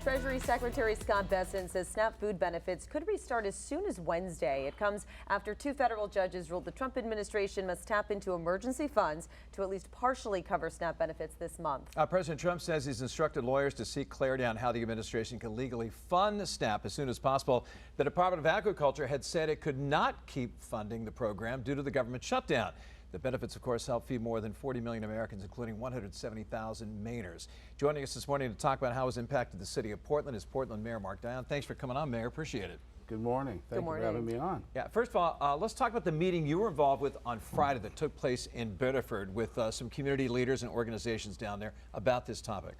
Treasury Secretary Scott Bessent says SNAP food benefits could restart as soon as Wednesday. It comes after two federal judges ruled the Trump administration must tap into emergency funds to at least partially cover SNAP benefits this month. President Trump says he's instructed lawyers to seek clarity on how the administration can legally fund SNAP as soon as possible. The Department of Agriculture had said it could not keep funding the program due to the government shutdown. The benefits, of course, help feed more than 40 million Americans, including 170,000 Mainers. Joining us this morning to talk about how it's impacted the city of Portland is Portland Mayor Mark Dion. Thanks for coming on, Mayor. Appreciate it. Good morning. Thank you for having me on. Yeah, first of all, let's talk about the meeting you were involved with on Friday that took place in Biddeford with some community leaders and organizations down there about this topic.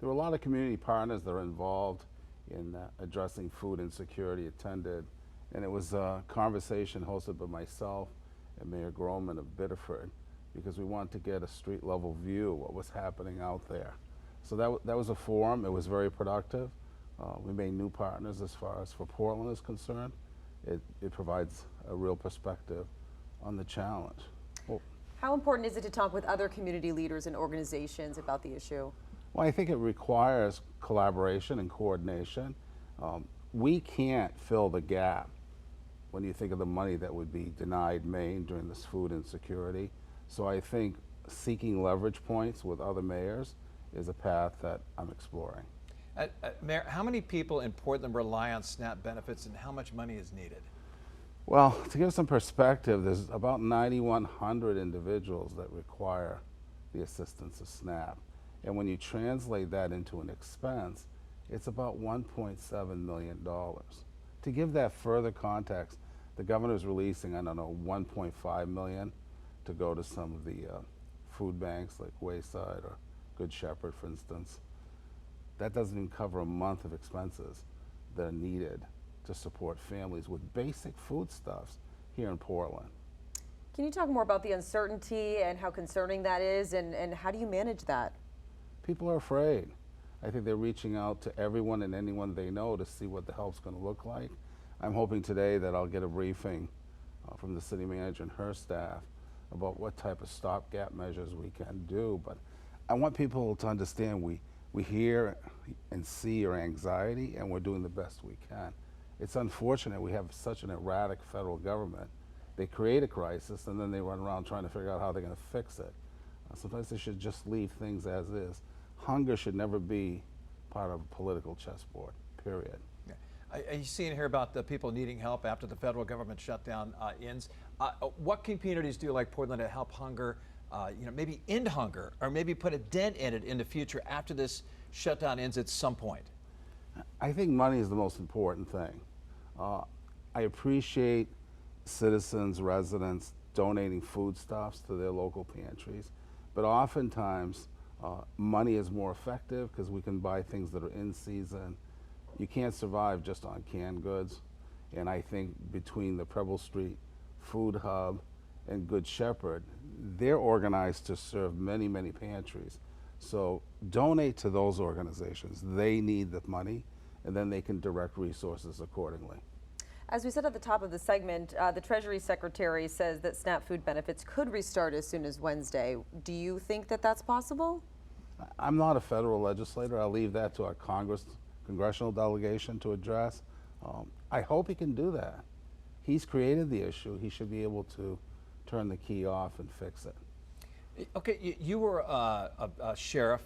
There were a lot of community partners that are involved in addressing food insecurity attended, and it was a conversation hosted by myself and Mayor Groman of Biddeford, because we wanted to get a street level view of what was happening out there. So that was a forum. It was very productive. We made new partners as far as for Portland is concerned. It provides a real perspective on the challenge. Well, how important is it to talk with other community leaders and organizations about the issue? Well, I think it requires collaboration and coordination. We can't fill the gap when you think of the money that would be denied Maine during this food insecurity. So I think seeking leverage points with other mayors is a path that I'm exploring. Mayor, how many people in Portland rely on SNAP benefits and how much money is needed? Well, to give some perspective, there's about 9,100 individuals that require the assistance of SNAP. And when you translate that into an expense, it's about $1.7 million. To give that further context, the governor's releasing, I don't know, $1.5 million to go to some of the food banks like Wayside or Good Shepherd, for instance. That doesn't even cover a month of expenses that are needed to support families with basic foodstuffs here in Portland. Can you talk more about the uncertainty and how concerning that is, and how do you manage that? People are afraid. I think they're reaching out to everyone and anyone they know to see what the help's going to look like. I'm hoping today that I'll get a briefing from the city manager and her staff about what type of stopgap measures we can do. But I want people to understand we hear and see your anxiety, and we're doing the best we can. It's unfortunate we have such an erratic federal government. They create a crisis and then they run around trying to figure out how they're going to fix it. Sometimes they should just leave things as is. Hunger should never be part of a political chessboard, period. Yeah. Are you seeing here about the people needing help after the federal government shutdown ends? What can communities do like Portland to help hunger, maybe end hunger, or maybe put a dent in it in the future after this shutdown ends at some point? I think money is the most important thing. I appreciate citizens, residents donating foodstuffs to their local pantries, but oftentimes money is more effective because we can buy things that are in season. You can't survive just on canned goods. And I think between the Preble Street Food Hub and Good Shepherd, they're organized to serve many, many pantries. So donate to those organizations. They need the money, and then they can direct resources accordingly. As we said at the top of the segment, the Treasury Secretary says that SNAP food benefits could restart as soon as Wednesday. Do you think that that's possible? I'm not a federal legislator. I'll leave that to our congressional delegation to address. I hope he can do that. He's created the issue. He should be able to turn the key off and fix it. Okay, you were a sheriff.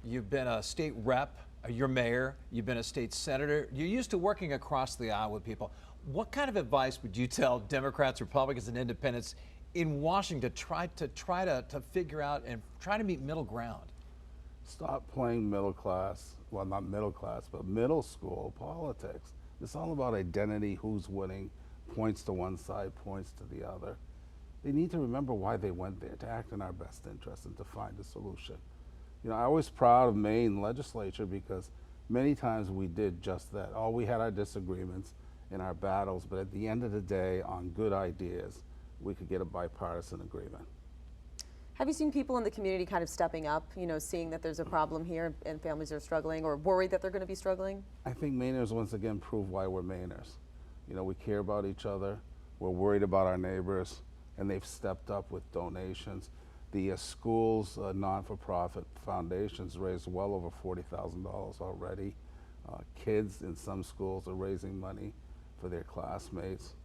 You've been a state rep. You're mayor. You've been a state senator. You're used to working across the aisle with people. What kind of advice would you tell Democrats, Republicans, and Independents in Washington to try to figure out and try to meet middle ground? Stop playing middle class, well, not middle class, but middle school politics. It's all about identity, who's winning, points to one side, points to the other. They need to remember why they went there, to act in our best interest and to find a solution. You know, I was proud of Maine legislature because many times we did just that. Oh, we had our disagreements in our battles, but at the end of the day, on good ideas, we could get a bipartisan agreement. Have you seen people in the community kind of stepping up, seeing that there's a problem here and families are struggling or worried that they're going to be struggling? I think Mainers once again prove why we're Mainers. We care about each other, we're worried about our neighbors, and they've stepped up with donations. The school's non-for-profit foundations raised well over $40,000 already. Kids in some schools are raising money for their classmates.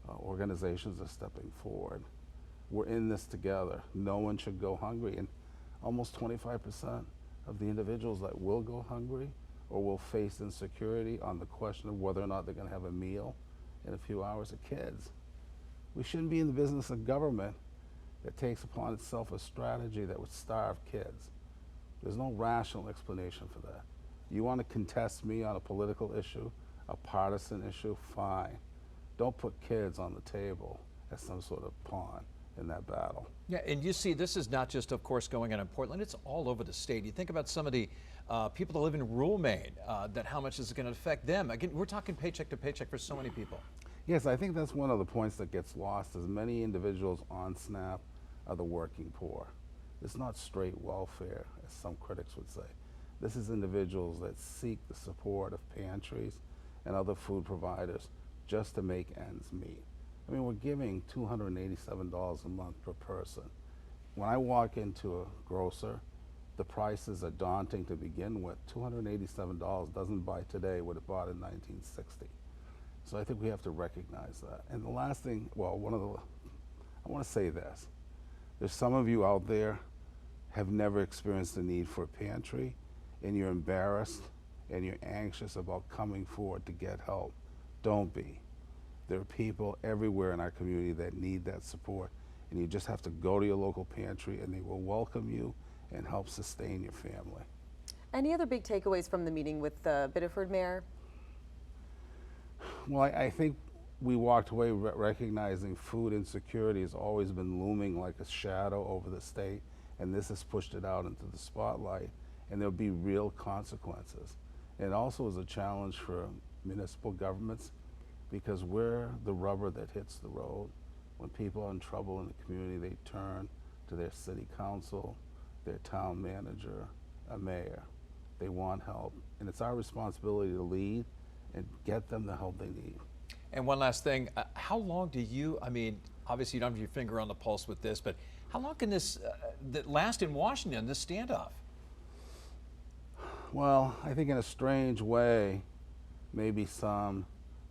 Organizations are stepping forward. We're in this together. No one should go hungry. And almost 25% of the individuals that will go hungry or will face insecurity on the question of whether or not they're going to have a meal in a few hours are kids. We shouldn't be in the business of government that takes upon itself a strategy that would starve kids. There's no rational explanation for that. You want to contest me on a political issue, a partisan issue, fine. Don't put kids on the table as some sort of pawn in that battle. Yeah, and you see, this is not just, of course, going on in Portland. It's all over the state. You think about some of the people that live in rural Maine, that how much is it going to affect them? Again, we're talking paycheck to paycheck for so many people. Yes, I think that's one of the points that gets lost, is many individuals on SNAP are the working poor. It's not straight welfare, as some critics would say. This is individuals that seek the support of pantries and other food providers just to make ends meet. I mean, we're giving $287 a month per person. When I walk into a grocer, the prices are daunting to begin with. $287 doesn't buy today what it bought in 1960. So I think we have to recognize that. And the last thing, well, I want to say this. There's some of you out there have never experienced the need for a pantry, and you're embarrassed and you're anxious about coming forward to get help. Don't be. There are people everywhere in our community that need that support, and you just have to go to your local pantry and they will welcome you and help sustain your family. Any other big takeaways from the meeting with the Biddeford mayor? Well, I think we walked away recognizing food insecurity has always been looming like a shadow over the state, and this has pushed it out into the spotlight, and there'll be real consequences. It also is a challenge for municipal governments, because we're the rubber that hits the road. When people are in trouble in the community, they turn to their city council, their town manager, a mayor. They want help, and it's our responsibility to lead and get them the help they need. And one last thing, how long do you, I mean, obviously you don't have your finger on the pulse with this, but how long can this last in Washington, this standoff? Well, I think in a strange way, maybe some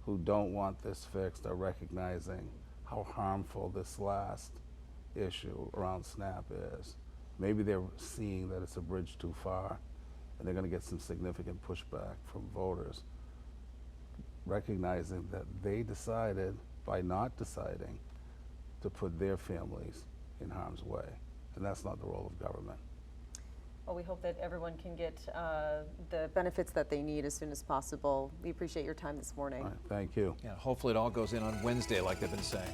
who don't want this fixed are recognizing how harmful this last issue around SNAP is. Maybe they're seeing that it's a bridge too far, and they're going to get some significant pushback from voters, recognizing that they decided by not deciding to put their families in harm's way, and that's not the role of government. Well, we hope that everyone can get the benefits that they need as soon as possible. We appreciate your time this morning. All right, thank you. Yeah, hopefully it all goes in on Wednesday like they've been saying.